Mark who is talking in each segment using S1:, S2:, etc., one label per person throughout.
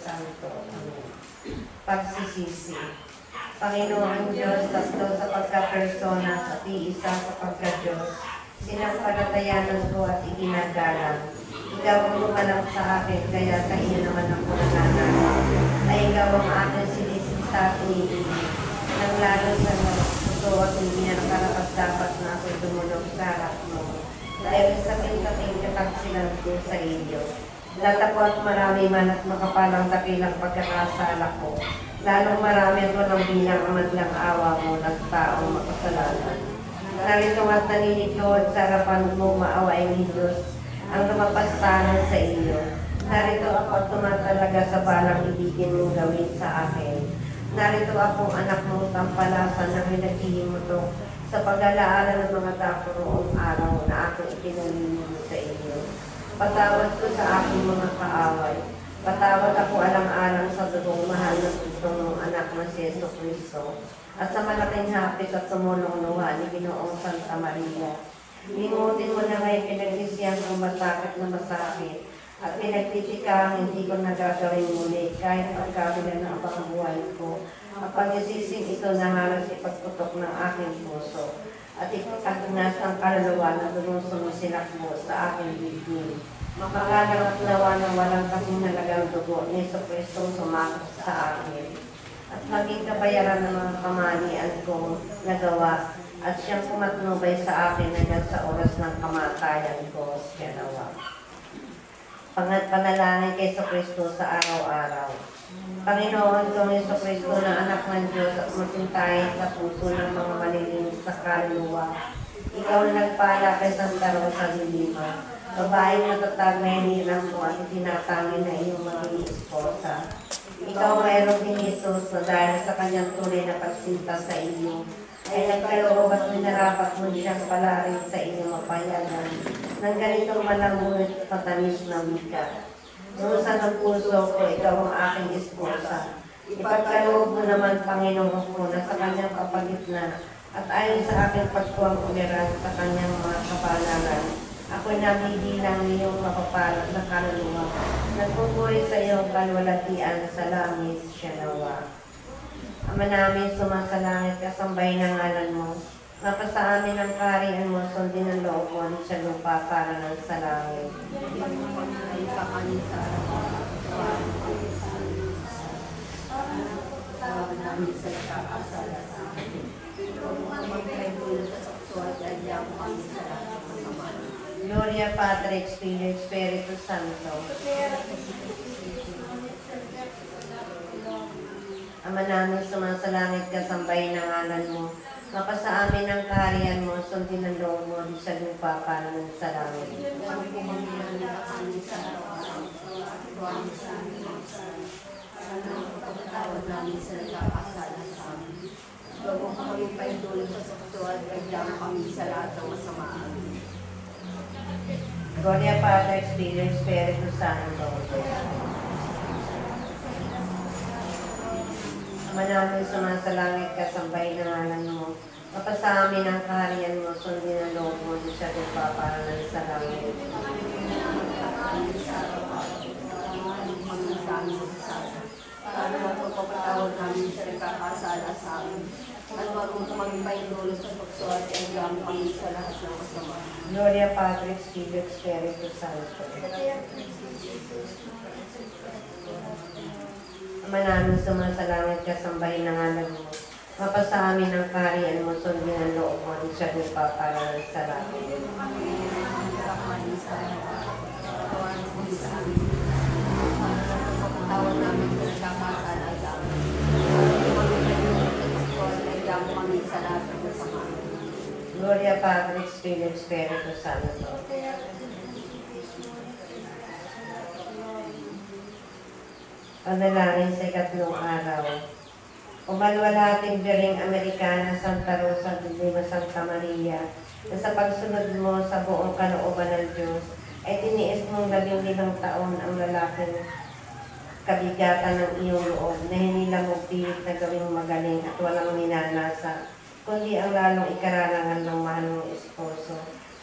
S1: Santo. Amen. Pagsisisi. Panginoon Diyos, tatlo sa pagkapersona at iisa sa pagka-Diyos, sinampalatayanan ko at iginagalang. Ikaw ang lumalang sa akin, kaya sa iyo naman ako nananalig. Ay ikaw ang aking sinisisa at iniibig. Nang lalo sa puso at hindi na nakarapat-dapat na ako'y dumulog sa harap mo. Dahil sa pintating katagsilan ko sa iyo. Latako at marami man at makapalang dakilang pagkakasala ko. Lalong marami at walang bilang amadlang awa mo ng taong makasalanan. Narito at naninitlood sa harapan mo maawain Diyos ang lumapastanan sa iyo. Narito ako at tumatalaga sa balang ibigin mong gawin sa akin. Narito akong anak mong tampalasan na pinaghihimutok sa pag-alaala ng mga tao noong araw na aking ipinalilino sa iyo. Patawad ko sa aking mga kaaway. Patawad ako alang-alang sa dugong mahal na tutong ng anak na si Jesucristo at sa malaking hapis at sumulong luha ni Ginoong Santa Maria. Lingutin mo na ngayon pinagsisiyan kong masakit na masakit at pinagtitikang hindi ko nagagawin muli kahit pagkabila ng abang buhay ko. Ang pagsisising ito na halos ipagputok ng aking puso at ipagnas ang kaluluwa na doon sumusilak mo sa aking bibig. Makalangat nawa ng walang kasing nalagang dugo ni Jesucristo sumakot sa akin at maging kabayaran ng mga kamalian kong nagawa at siyang pumatnubay sa akin hanggang sa oras ng kamatayan ko siya nawa. Panalangin kay Jesucristo sa araw-araw. Panginoon kong Jesucristo na anak ng Diyos at matintayin sa puso ng mga malilinis sa kaluluwa. Ikaw na nagpala kay Santa Rosa de Lima. Babaeng natatag na hinilang mo at itinatangin na iyong maging esposa. Ikaw mayroong din Jesus na dahil sa kanyang tunay na pagsinta sa iyo, ay nagkaloob at minarapat mo siyang palarin sa iyong mapayagan ng ganitong malambulit at patamis na wika. Nusa ng puso ko, ikaw ang aking esposa. Ipagkaloob mo naman, Panginoon ko, na sa kanyang kapagitna at ayon sa aking pagkuwang umiran sa kanyang mga kapalaran. Ako'y namibilang niyong mapapalat na kaluluwa. Nagpupuri sa iyong kalwalatian sa langit siya nawa. Ama namin, sumasalangit, kasambay ng ngalan mo. Mapasa amin ang kaharian mo, sundin ang loob mo sa lupa para ng sa langit. Gloria Patri, Spiritus Santo. Ama namin, sumasalangit, kasambay ng ngalan mo. Mapasa amin ang kaharian mo, sundin ang loob mo sa lupa para ng sa langit.
S2: Pagkatawad namin sa nagkakasala sa amin. Huwag mo kami paintulong sa saktuan, kaya kami sa lahat ng masamaan.
S1: Gloria Patri, Spiritus Santo. Ama namin, sumasalangit, kasambay ng ngalan mo. Mapasa amin ang kaharian mo, sundin ang loob mo sa lupa para ng sa langit.
S2: Para magpapatawad namin sa nagkakasala sa amin. At huwag mo kami paintulong sa pagsuot at hanggang kami sa lahat ng masama.
S1: Gloria Patri, Spiritus Santo. Ama namin, sumasalangit, kasambay ng ngalan mo. Mapasa amin ang kaharian mo, sundin ang loob mo sa lupa para ng sa langit.
S2: Tawag namin sa nagkakasala sa amin. Kaya kami sa lahat ng masama.
S1: Gloria Patri, Spiritus Santo. Panalangin sa ikatlong araw. Umalwalating Biring Amerikana, Santa Rosa de Lima, Santa Maria, na sa pagsunod mo sa buong kalooban ng Diyos, ay tiniis mong 15 taon ang lalaking kabigatan ng iyong loob na hinila mo pilit na gawing magaling at walang minanasa, kundi ang lalong ikararangan ng mahal mong esposo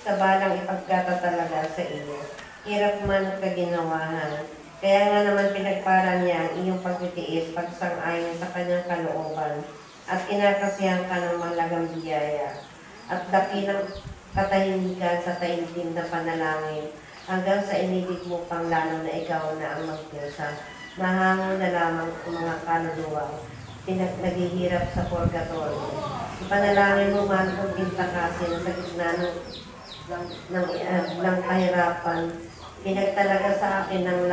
S1: sa balang ipagkatatalaga sa iyo. Hirap man at kaginawahan. Kaya nga naman pinagpara niya ang pagsang-ayon sa kanyang kalooban at kinakasihan ka ng malagang biyaya at dakilang katahimikan sa taimtim na panalangin hanggang sa inibig mo pang lalo na ikaw na ang magpiyasa. Mahango na lamang ang mga kaluluwa naghihirap sa purgatorio. Ipanalangin mo man kung pintakasin sa gitna ng kahirapan. Pinagtalaga sa akin ng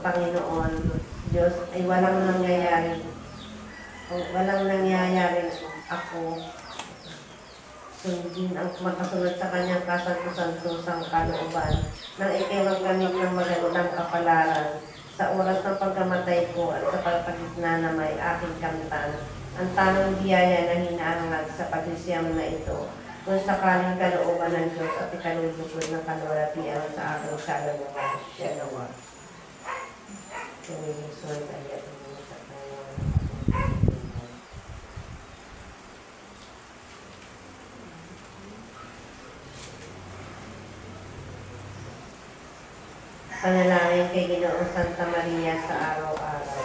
S1: Panginoon Diyos ay walang nangyayari ako sundin ang makasunod sa kanyang kasanto-santosang kalooban nang ikiwang gamit ng magandang kapalaran sa oras ng pagkamatay ko at sa pagpagitna na may aking kamtan. Ang tanong biyaya na hinahangad sa pagsisyam na ito kung sakaling kalooban ng Diyos at ikalulugod ng kalwalatian sa aking kaluluwa. Dalawa. Sumisunod ayat mo sa kanyang panalangin kay Ginoong Santa Maria sa araw-araw.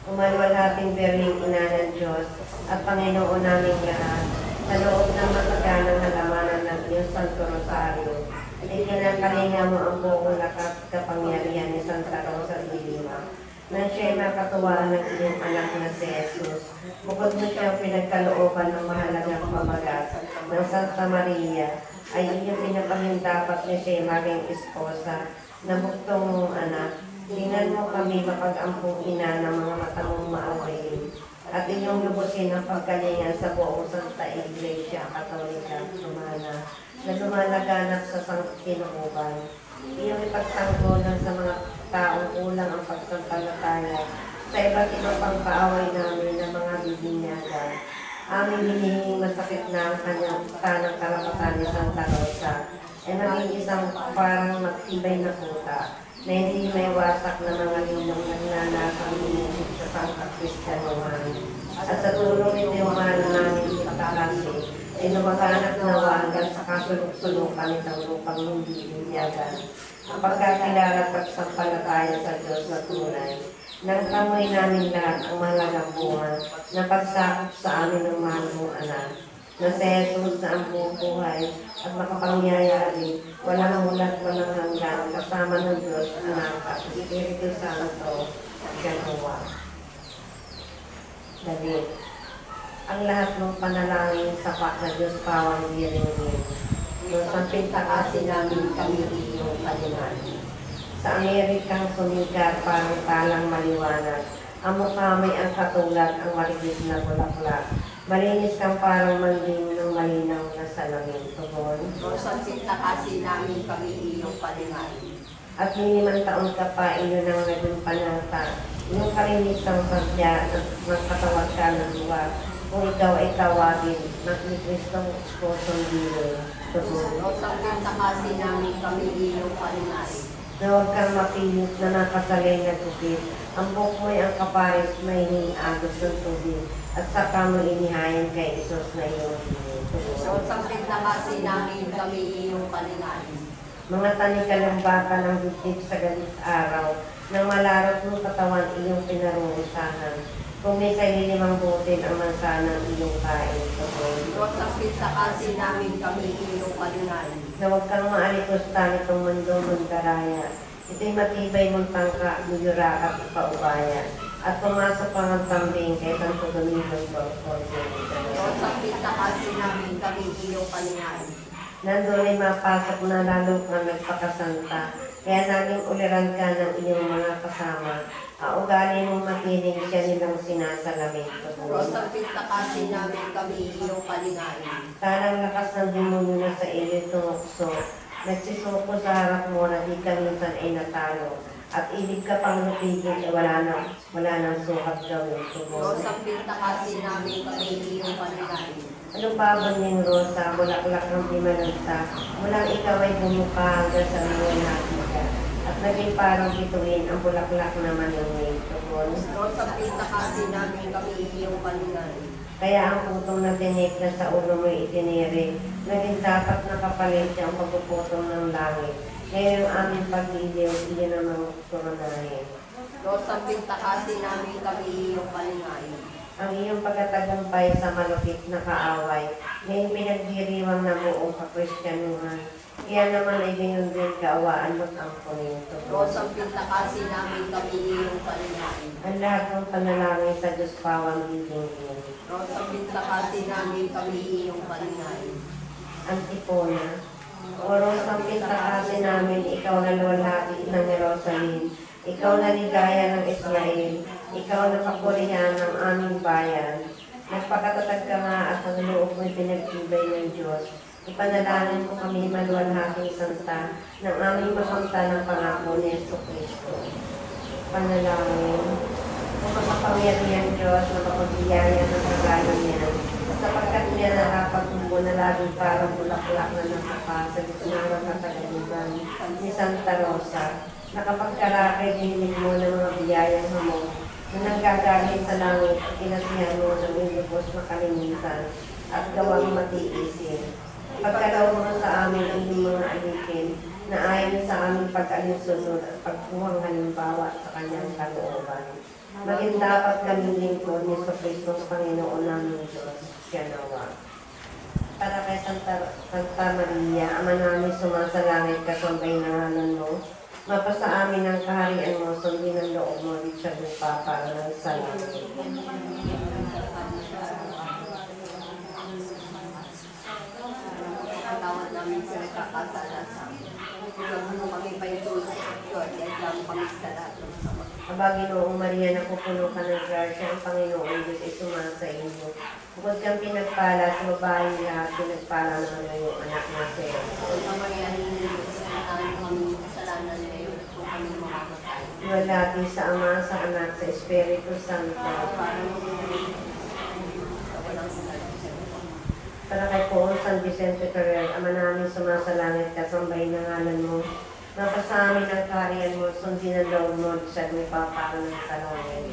S1: Umalwalhating Birheng Ina ng Diyos at Panginoon naming lahat, sa loob ng mataganang halamanan ng iyong Santo Rosario, ikinakalinga mo ang buong lakas at kapangyarihan ni Santa Rosa de Lima, nang siya'y makatuwaan ng iyong anak na si Jesus. Bukod mo siyang pinagkalooban ng mahalagang pamagat ng Santa Maria, ay iyong pinapahindapat niya siya'y maging esposa na buktong mong anak. Tingnan mo kami mapag-ampong ina ng mga matamong maawayin at inyong lubusin ang pagkalingan sa buong Santa Iglesia Katolika Romana na lumalaganap sa sangkinuuban. Iyong ipagtanggulan sa mga taong kulang ang pagsampalataya sa iba't ibang pagpaaway namin ng mga bibinyagan. Aming hinihinging masakit na ang kanyang tanang karapatan ni Santa Rosa ay maging isang parang matibay na kuta na hindi may wasak na mga linong nagnanasang inisip sa Santa Cristianuhan. At sa tulong ni Tiumana namin ipatakasi, ay lumaganap na wagan sa kasuluk-sulukan itang lupang hindi binyagan. Ang pagkakilala at pagsampalataya sa Diyos na tunay, nang kamoy namin lahat ang mahalagang bunga na pagsakop sa amin ng mahal mong anak, na si Jesus na ang buong buhay at makapangyayari, walang mulat, walang hanggan, kasama ng Diyos, Anak at Espiritu Santo, Ganowa. David, ang lahat ng panalangin sapat na Diyos pawang diringin. Diyos, ang pintakasin namin kami iyong kalinani. Sa Amerikang sumigat parang talang maliwanag, ang mukha may ang katulad ang maligid na bulaklak. Malinis kang parang manding ng malinaw na salamin. Tugon.
S2: Diyos, ang pintakasin namin kami iyong kalinani.
S1: At miniman taon ka pa, iyo nang naging panata. Iyong kalinisang sadya at magkatawag ka ng luwa. Kung ikaw ay tawagin, ni Kristong Spotong Dilo. Tugon.
S2: Diyos, ang pintakasin namin kami iyong kalinani.
S1: Na huwag kang mapilit na nakasalay na tubig. Ang buhok mo'y ang kaparis na hiniagos ng tubig. At saka mo inihayan kay Isos na iyong
S2: Diyos, ang pintakasin namin kami iyong kalinani.
S1: Mga tanikalambaka ng dibdib sa galit araw, nang malarot ng katawan iyong pinarurusahan. Kung may salilimang butil ang mansanang iyong kain.
S2: Diyos, ang pintakasin namin kami iyong kalinani.
S1: Na huwag kang maalikusta nitong mundo mong daraya. Ito'y matibay mong tangka, muyura at paubaya. At pumasok pang ang tambing kay Santo Domingo
S2: Diyos, ang pintakasin namin kami iyong kalinani.
S1: Nandun ay mapasok na lalo kang nagpakasanta. Kaya naging uliran ka ng iyong mga kasama. Ugali mong makinig siya nilang sinasalamin.
S2: Diyos, ang pintakasin namin kami iyong kalinani.
S1: Tarang lakas ng demonyo na sa iyo tumukso. Nagsisuko sa harap mo na di ka minsan ay natalo. At ibig ka pang lupigin ay wala nang sukat gawin.
S2: Diyos, ang pintakasin namin kami iyong kalinani.
S1: Ano pa ba ng Rosa, bulaklak ng dimananta, mulang ikaw ay bumuka hanggang sa iyong nakita. At naging parang bituin ang bulaklak na manungin.
S2: Diyos, ang pintakasin namin kami iyong kalinani.
S1: Kaya ang putong na tinik na sa ulo mo itinirik, naging dapat nakapalit siya ang pagpuputong ng langit. Kaya yung aming pag-iliw, iyon ang mga turunahin.
S2: Rosang Pintakasin namin kami iyong palingayin.
S1: Ang iyong pagkatagumpay sa malupit na kaaway, ngayon pinagdiriwang na buong kakristyanuhan. Kaya naman ay gayon din kaawaan mo't ampunin ito.
S2: Rosang Pintakasin namin kami iyong palingayin.
S1: Ang lahat ng panalangin sa Diyos pawang hihingin.
S2: Rosang Pintakasin namin kami iyong palingayin.
S1: Antipona. O Rosang Pintakasin namin, ikaw na luwalhati ng Jerusalem. Ikaw na ligaya ng Israel. Ikaw na kapurihan ng aming bayan. Nagpakatatag ka nga at ang loob mo'y pinagtibay ng Diyos. Ipanalangin ko kami maluwalhating santa ng aming masunta ng pangako ni Jesucristo. Panalangin. Kung makapangyarihan Diyos na mapagbiyaya ng regalo niya, sapagkat niya nakapagtumbo na laging parang bulaklak na nakapa sa gitna ng katagalugan ni Santa Rosa, nakapagkarakay dinig mo ng mga biyayang hamon na nanggagaling sa langit at kinasihan mo ng inubos na kalinisan at gawang matiisin. Pagkaloob mo sa amin ang iyong mga alikin na ayon sa aming pag-alinsunod at pagkuhang halimbawa sa kanyang kalooban. Maging dapat kaming lingkod ni Jesucristo sa Panginoon namin Diyos, siya nawa. Para kay Santa Maria, Ama namin sumasalangit kasambay ng ngalan mo, mapasa amin ang kaharian mo, sundin ang loob mo, di siya lupa para ng salangit.
S2: Tawad namin sa nagkakasala sa amin. Huwag mo kami paitulog sa iyo at iagam kami sa lahat ng sama.
S1: Aba, Ginoong Maria, napupuno ka ng grasya, ang Panginoon Diyos ay sumasa iyo. Bukod kang pinagpala sa babae lahat, pinagpala naman ng iyong anak na si Jesus.
S2: Ang Marianin ng Diyos, sinatahan kami kasalanan ngayon at kung kami mamamatay.
S1: Iwalhati sa Ama, sa Anak, sa Espiritu Santo. Para kay Poong San Vicente Ferrer, Ama namin sumasalangit, kasambay ng ngalan mo. Mapasa amin ang kaharian mo, sundin ang loob mo, sa lupa para ng salangit.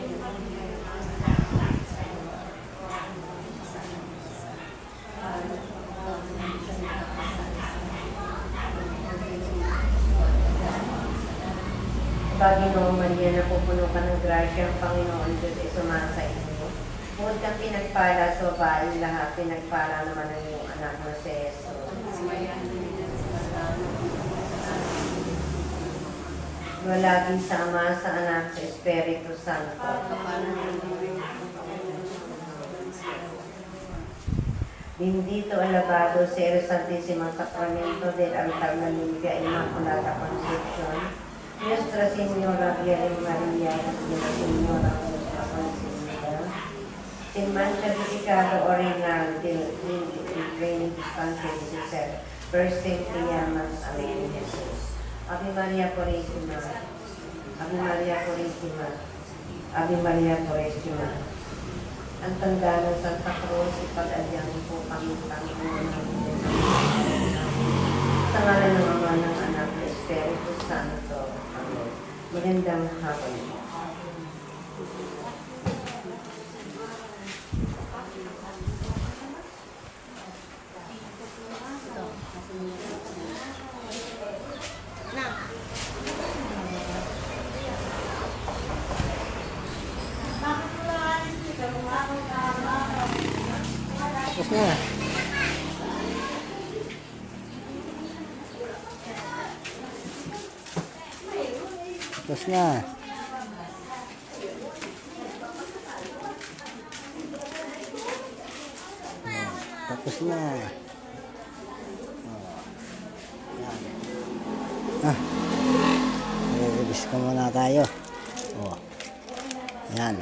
S1: Panginoong Maria, napupuno ka ng grasya, ang Panginoon Diyos ay sumasa iyo. Bukod kang pinagpala sa babae lahat, pinagpala naman ang iyong anak na si Jesus. Wala din sa Ama, sa Anak, sa Espiritu Santo. Bendito alabado ser Santísima Sacramento del Altar na Limpia Inmaculada Concepción. Nuestra Señora Virgen María, Nuestra Señora Nuestra Concepción. Sin mancha de pecado original del Trinity Dispensary de ser, per se te llamas. Amén, Jesús. Ave María Purísima, Ave María Purísima, Ave María Purísima. Ang tanda ng Santa Cruz, ipag-adyang po kami Panginoon namin. Sa ngalan ng Ama, ng Anak, ng Espiritu Santo. Amen. Magandang hapon.
S3: Tapos na. Tapos na. Tapos na. Yan. Release ko muna tayo. Oh. Yan.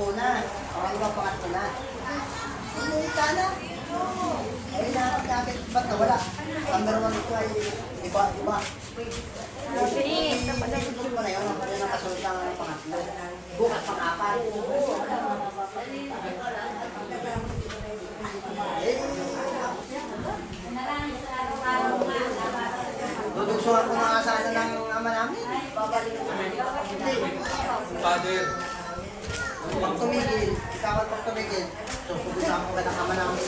S4: Pangatlo na. Okay ba pangatlo na? Hindi ka na. Ay, nahanap natin. Ba't nawala? Number 1 ito ay iba. Nasunod mo na yun. Ako yung nakasunod lang ang pangatlo. Bukas pang-apat. Dudugsungan ko na sana ng ama namin. Hindi.
S5: Father,
S4: Pag tumigil, ikaw at pag tumigil, susubukan ko ka ng ama namin.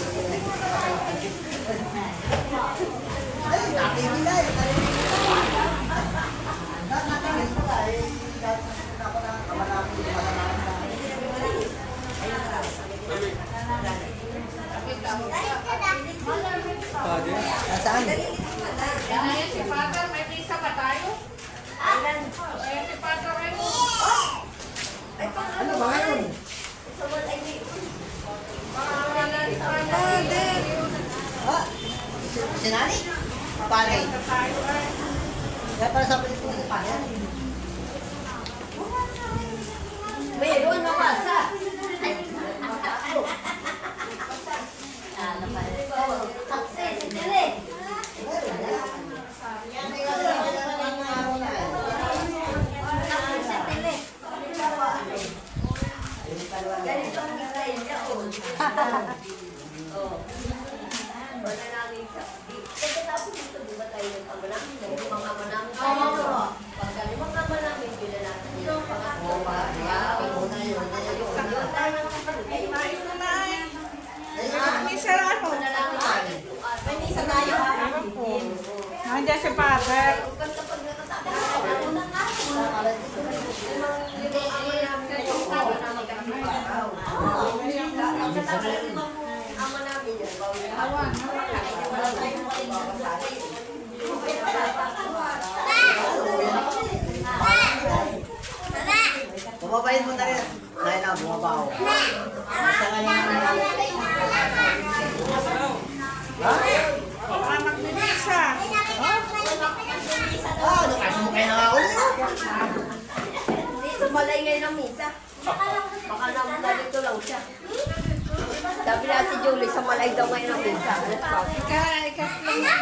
S4: Ay, natigil na eh. Natigil ko na eh. Ako ng ama namin,
S5: Father,
S4: Saan?
S6: Ayan si Father, may visa ba tayo? Ayan si Father,
S4: Ano ba ngayon? Ha? Si Nani? Palay. Kaya para sa pilit ko si Palay.
S2: Meron na masa.
S6: Nandiyan si Father.
S4: Bumabayin mo na rin. Dahil na, bumabaw. Basta nga niya. Ha?
S6: Baka magbibisa.
S4: Ano kaso mo kayo nakaulit?
S2: Sumalay ngayon ng misa. Baka naman dito lang siya. Sabi na si Julie, sumalay daw ngayon ng misa.
S6: Ika lang.